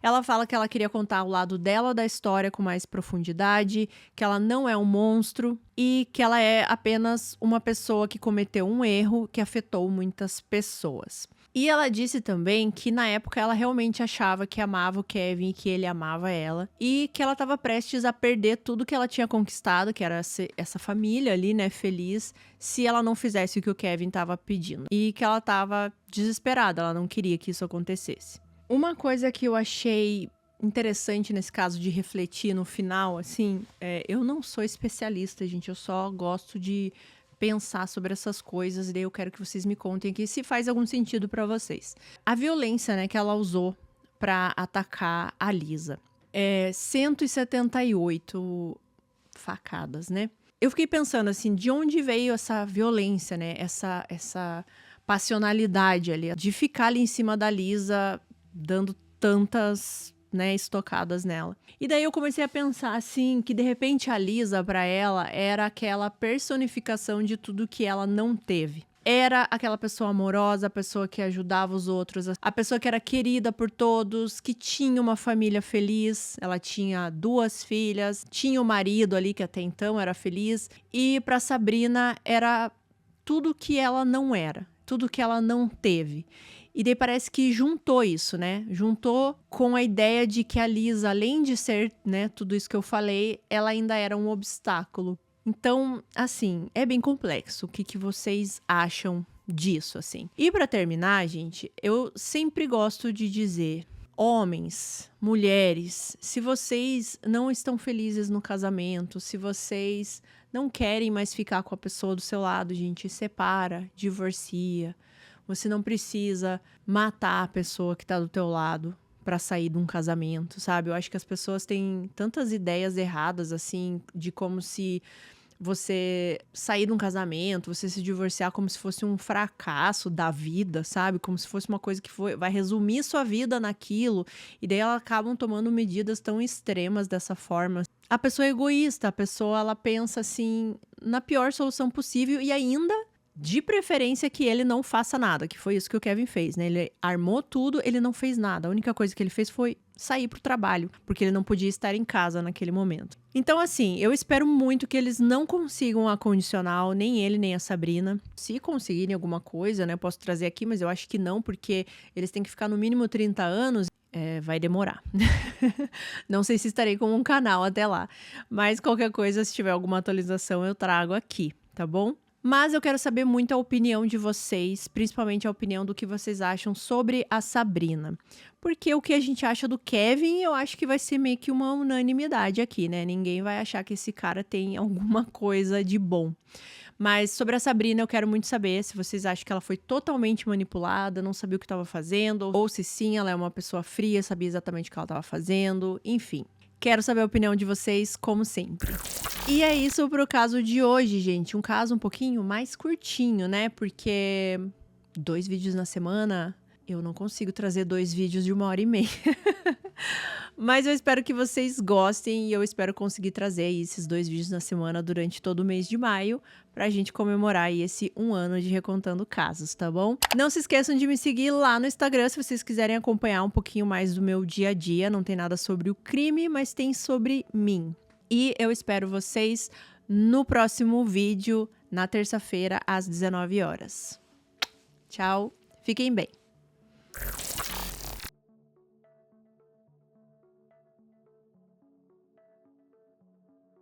Ela fala que ela queria contar o lado dela da história com mais profundidade, que ela não é um monstro e que ela é apenas uma pessoa que cometeu um erro que afetou muitas pessoas. E ela disse também que na época ela realmente achava que amava o Kevin e que ele amava ela. E que ela estava prestes a perder tudo que ela tinha conquistado, que era essa família ali, né, feliz, se ela não fizesse o que o Kevin estava pedindo. E que ela estava desesperada, ela não queria que isso acontecesse. Uma coisa que eu achei interessante nesse caso de refletir no final, assim, eu não sou especialista, gente, eu só gosto de pensar sobre essas coisas, e daí eu quero que vocês me contem aqui se faz algum sentido pra vocês. A violência, né, que ela usou pra atacar a Lisa. 178 facadas, né? Eu fiquei pensando, assim, de onde veio essa violência, né? Essa passionalidade ali, de ficar ali em cima da Lisa, dando tantas, né, estocadas nela. E daí eu comecei a pensar, assim, que de repente a Lisa, pra ela, era aquela personificação de tudo que ela não teve. Era aquela pessoa amorosa, a pessoa que ajudava os outros, a pessoa que era querida por todos, que tinha uma família feliz. Ela tinha 2 filhas, tinha o marido ali que até então era feliz. E pra Sabrina era tudo que ela não era, tudo que ela não teve. E daí parece que juntou isso, né? Juntou com a ideia de que a Lisa, além de ser, né, tudo isso que eu falei, ela ainda era um obstáculo. Então, assim, é bem complexo. O que vocês acham disso, assim? E pra terminar, gente, eu sempre gosto de dizer: homens, mulheres, se vocês não estão felizes no casamento, se vocês não querem mais ficar com a pessoa do seu lado, gente, separa, divorcia. Você não precisa matar a pessoa que tá do teu lado pra sair de um casamento, sabe? Eu acho que as pessoas têm tantas ideias erradas, assim, de como se você sair de um casamento, você se divorciar como se fosse um fracasso da vida, sabe? Como se fosse uma coisa que vai resumir sua vida naquilo. E daí elas acabam tomando medidas tão extremas dessa forma. A pessoa é egoísta, a pessoa, ela pensa, assim, na pior solução possível e ainda, de preferência, que ele não faça nada, que foi isso que o Kevin fez, né? Ele armou tudo, ele não fez nada. A única coisa que ele fez foi sair pro trabalho, porque ele não podia estar em casa naquele momento. Então, assim, eu espero muito que eles não consigam a condicional, nem ele, nem a Sabrina. Se conseguirem alguma coisa, né, eu posso trazer aqui, mas eu acho que não, porque eles têm que ficar no mínimo 30 anos. Vai demorar. Não sei se estarei com um canal até lá, mas qualquer coisa, se tiver alguma atualização, eu trago aqui, tá bom? Mas eu quero saber muito a opinião de vocês, principalmente a opinião do que vocês acham sobre a Sabrina. Porque o que a gente acha do Kevin, eu acho que vai ser meio que uma unanimidade aqui, né? Ninguém vai achar que esse cara tem alguma coisa de bom. Mas sobre a Sabrina, eu quero muito saber se vocês acham que ela foi totalmente manipulada, não sabia o que estava fazendo, ou se sim, ela é uma pessoa fria, sabia exatamente o que ela estava fazendo, enfim. Quero saber a opinião de vocês, como sempre. E é isso pro caso de hoje, gente. Um caso um pouquinho mais curtinho, né? Porque 2 vídeos na semana, eu não consigo trazer 2 vídeos de 1h30. Mas eu espero que vocês gostem e eu espero conseguir trazer aí esses 2 vídeos na semana durante todo o mês de maio pra gente comemorar aí esse 1 ano de Recontando Casos, tá bom? Não se esqueçam de me seguir lá no Instagram se vocês quiserem acompanhar um pouquinho mais do meu dia a dia. Não tem nada sobre o crime, mas tem sobre mim. E eu espero vocês no próximo vídeo, na terça-feira, às 19 horas. Tchau, fiquem bem.